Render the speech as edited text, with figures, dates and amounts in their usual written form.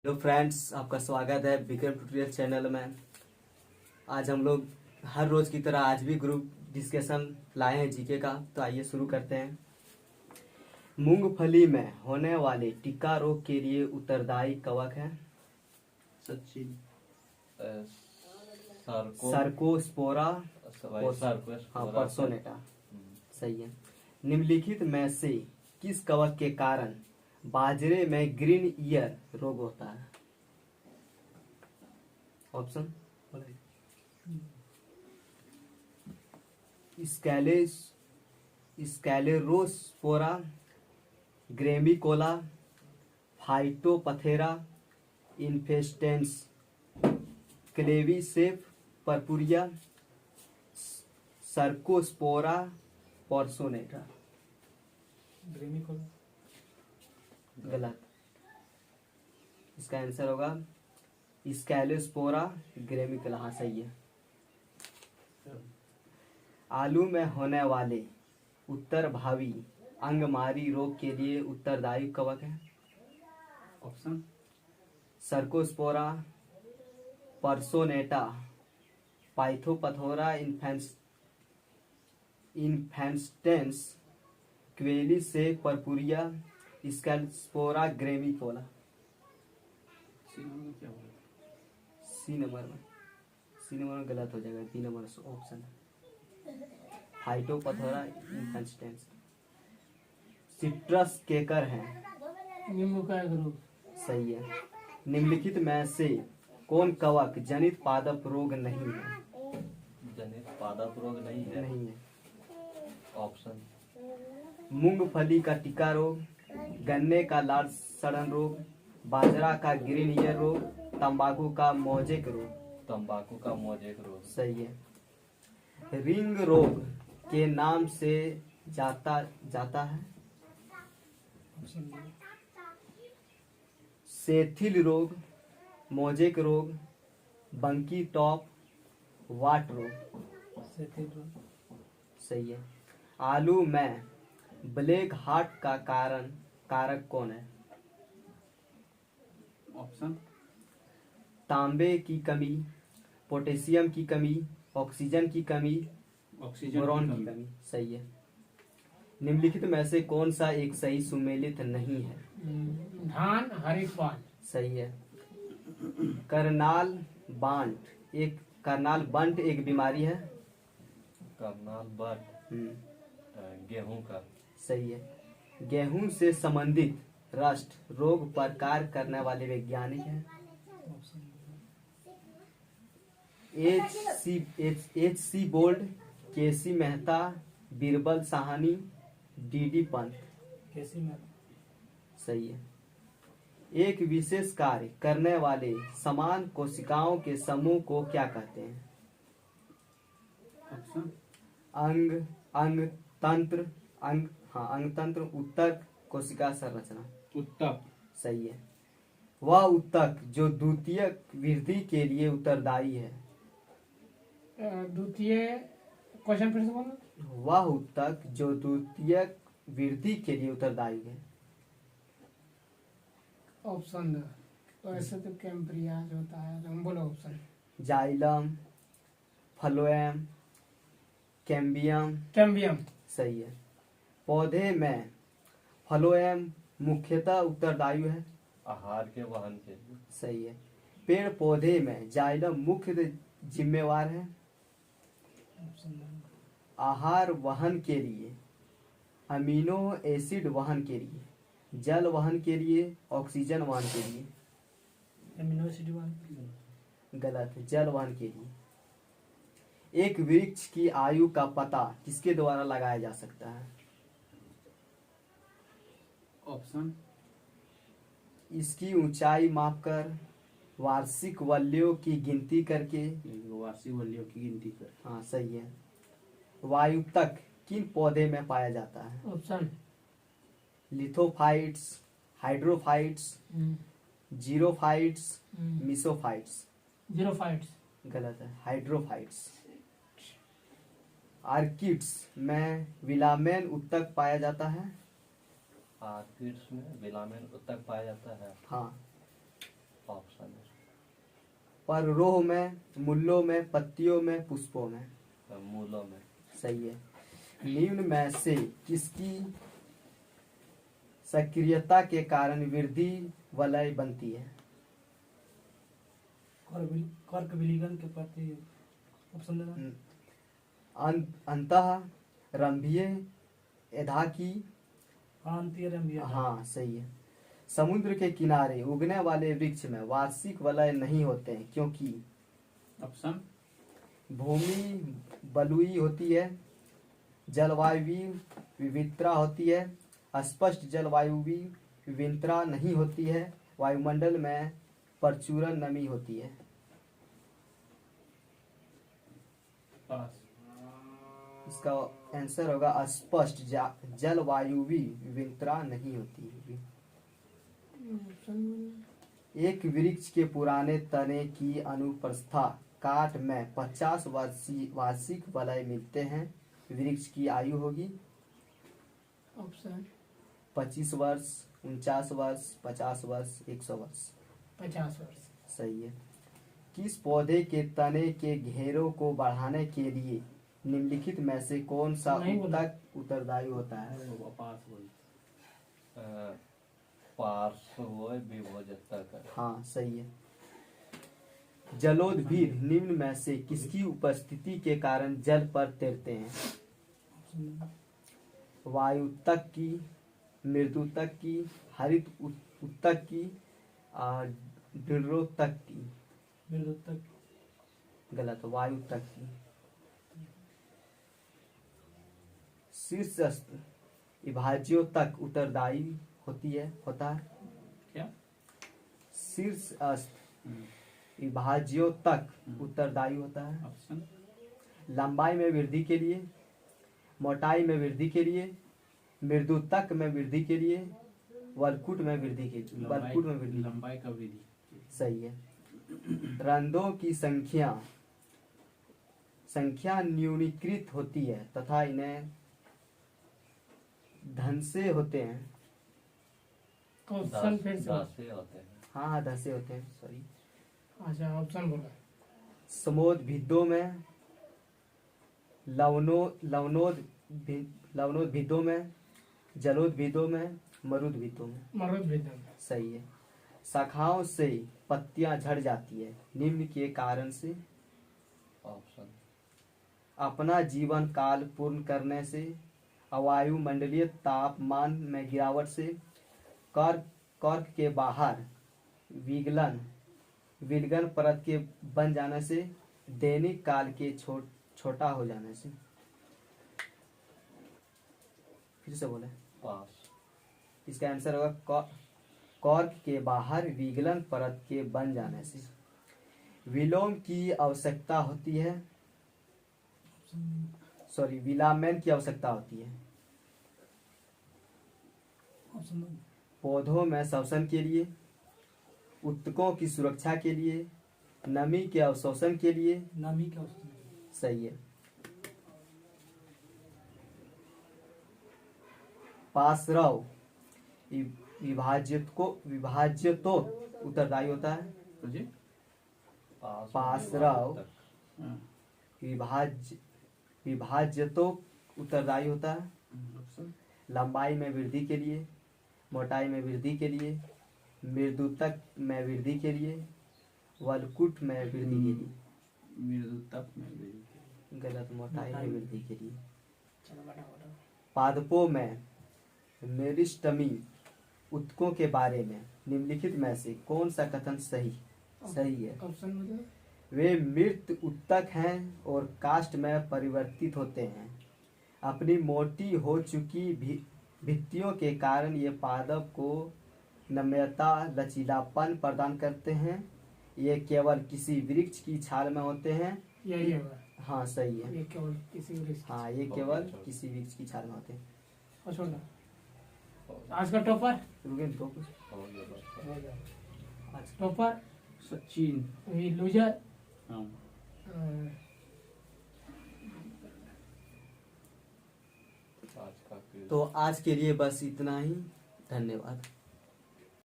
Hello friends, आपका स्वागत है विक्रम ट्यूटोरियल चैनल में। आज हम लोग हर रोज की तरह आज भी ग्रुप डिस्कशन लाए हैं जीके का। तो आइए शुरू करते हैं। मूंगफली में होने वाले टिक्का रोग के लिए उत्तरदायी कवक है सचिन सर्कोस्पोरा सर्कोस्पोरा पर्सोनेटा। सही है। निम्नलिखित में से किस कवक के कारण बाजरे में ग्रीन ईयर रोग होता है? Option sclerospora, graminicola, phytophthora, infestans, claviceps purpurea, cercospora personata. गलत। इसका आंसर होगा स्कैलोस्पोरा ग्रेमिकोला। हाँ, सही है। आलू में होने वाले उत्तर भावी अंगमारी रोग के लिए उत्तरदायी कवक है? Option cercospora personata, phytophthora infestans, claviceps purpurea, sclerospora graminicola. क्या बोला? सी नंबर में गलत हो जाएगा। बी नंबर ऑप्शन है फाइटोपथोरा इन्फेस्टेंस। सिट्रस केकर है? नींबू का एक रोग। सही है। निम्नलिखित में से कौन कवक जनित पादप रोग नहीं है? जनित पादप रोग नहीं है। नहीं है। ऑप्शन मूंगफली का टिक्का रोग, गन्ने का लाल सड़न रोग, बाजरा का ग्रीन ईयर रोग, तंबाकू का मोजेक रोग। तंबाकू का मोजेक रोग। सही है। रिंग रोग के नाम से जाता है? सेथिल रोग, मोजेक रोग, बंकी टॉप, वाट रोग। सेथिल रोग। सही है। आलू में ब्लैक हार्ट का कारक कौन है? ऑप्शन तांबे की कमी, पोटेशियम की कमी, ऑक्सीजन की कमी, बोरॉन की कमी। सही है। निम्नलिखित में से कौन सा एक सही सुमेलित नहीं है? धान हरिपाल। सही है। करनाल बंट एक बीमारी है? करनाल बट गेहूं का। सही है। गेहूं से संबंधित रस्ट रोग पर कार्य करने वाले वैज्ञानिक हैं? एच सी बोल्ड, केसी मेहता, बीरबल साहनी, डी पंत। केसी मेहता। सही है। एक विशेष कार्य करने वाले समान कोशिकाओं के समूह को क्या कहते हैं? ऑप्शन अंग तंत्र, उत्तक, कोशिका संरचना। उत्तक। सही है। वह उत्तक जो द्वितीयक वृद्धि के लिए उत्तरदायी है? द्वितीय क्वेश्चन फिर से बोलना। वह उत्तक जो द्वितीयक वृद्धि के लिए उत्तरदायी है? ऑप्शन तो ऐसे तो कैम्ब्रियाज होता है। हम बोलो ऑप्शन। Xylem, phloem, cambium. सही है। पौधे में फ्लोएम मुख्यतः उत्तरदायी है आहार के वहन के लिए। सही है। पेड़ पौधे में जाइलम मुख्य जिम्मेवार है आहार वहन के लिए, अमीनो एसिड वहन के लिए, जल वहन के लिए, ऑक्सीजन वहन के लिए। अमीनो एसिड वहन। गलत है। जल वहन के लिए। एक वृक्ष की आयु का पता किसके द्वारा लगाया जा सकता है? ऑप्शन इसकी ऊंचाई मापकर, वार्षिक वल्लियों की गिनती करके। वार्षिक वल्लियों की गिनती कर। हाँ, सही है। वायुतक किन पौधे में पाया जाता है? Option lithophytes, hydrophytes, xerophytes, mesophytes. Xerophytes. गलत है। हाइड्रोफाइट्स। आर्किड्स में विलामेन उत्तक पाया जाता है? आर्किड्स में विलामेन उत्तक पाया जाता है। हाँ। पर रोह में, मूलों में, पत्तियों में, पुष्पों में। मूलों में। सही है। निम्न में से किसकी सक्रियता के कारण वृद्धि वलय बनती है? कर्क विलीन के प्रति ऑप्शन देना। अंतः रंभीय, एधाकी। हाँ सही है। समुद्र के किनारे उगने वाले वृक्ष में वार्षिक वलय नहीं होते हैं क्योंकि ऑप्शन भूमि बलुई होती है, जलवायु विविधता होती है, स्पष्ट जलवायु विविधता नहीं होती है, वायुमंडल में प्रचुर नमी होती है। पास। इसका आंसर होगा स्पष्ट जलवायु विविधता नहीं होती है। एक वृक्ष के पुराने तने की अनुप्रस्था काट में 50 वार्षिक वलय मिलते हैं। वृक्ष की आयु होगी ऑप्शन 25 वर्ष, 49 वर्ष, 50 वर्ष, 100 वर्ष। 50 वर्ष। सही है। किस पौधे के तने के घेरों को बढ़ाने के लिए निम्नलिखित में से कौन सा ऊतक उत्तरदायी होता है? हाँ सही है। जलोदभिद निम्न में से किसकी उपस्थिति के कारण जल पर तैरते हैं? वायुतक की, मृदुतक की, हरित उत्तक की, दृढ़ोत्तक की। गलत, वायुतक की। शीर्षस्थ विभाज्यों तक उत्तरदायी होता है क्या? शीर्षस्थ विभाज्यों तक उत्तरदायी होता है। ऑप्शन लंबाई में वृद्धि के लिए, मोटाई में वृद्धि के लिए, मृदुतक में वृद्धि के लिए, वलकुट में वृद्धि के लिए। वलकुट में वृद्धि, लंबाई का वृद्धि। सही है। रंध्रों की संख्या न्यूनीकृत होती है तथा इन्हें धंसे होते हैं। ऑप्शन फिर से। होते हैं। हाँ धंसे होते हैं, सॉरी। अच्छा ऑप्शन बोला। समोद्भिदों में, लवणोद्भिदों में, जलोद्भिदों में, मरुद्भिदों में। मरुद्भिदों में। सही है। शाखाओं से पत्तियां झड़ जाती है निम्न के कारण से। ऑप्शन अपना जीवन काल पूर्ण करने से, वायुमंडलीय तापमान में गिरावट से, कर्क के बाहर विलगन परत के बन जाने से, दैनिक काल के छोटा हो जाने से। फिर से बोले। पास। इसका आंसर होगा कर्क के बाहर विगलन परत के बन जाने से। विलोम की आवश्यकता होती है, सॉरी विलामेन की आवश्यकता होती है पौधों में श्वसन के लिए, उत्तकों की सुरक्षा के लिए, नमी के अवशोषण के लिए। नमी का ऑप्शन। सही है। पार्श्व विभाज्यतो उत्तरदायी होता है। जी पार्श्व विभाज्यतो उत्तरदायी होता है। ऑप्शन लंबाई में वृद्धि के लिए, मोटाई में वृद्धि के लिए, मृदुतक में वृद्धि के लिए, वलकुट में वृद्धि के लिए। मृदुतक में वृद्धि। गलत, मोटाई में वृद्धि के लिए। चलो बताओ। पादपों में मेरिस्टमी उत्तकों के बारे में निम्नलिखित में से कौन सा कथन सही है? ऑप्शन मतलब वे मृत उत्तक हैं और काष्ठ में परिवर्तित होते हैं। अपनी मोटी हो चुकी भित्तियों के कारण ये पादप को नम्यता, लचीलापन प्रदान करते हैं। ये केवल किसी वृक्ष की छाल में होते हैं। यही होगा। हाँ सही है। ये केवल किसी वृक्ष। हाँ ये केवल किसी वृक्ष की छाल में होते हैं। और छोड़ना। आज का टॉपर रुके तो कुछ आज टॉपर सचिन। We loser. हाँ तो आज के लिए बस इतना ही। धन्यवाद।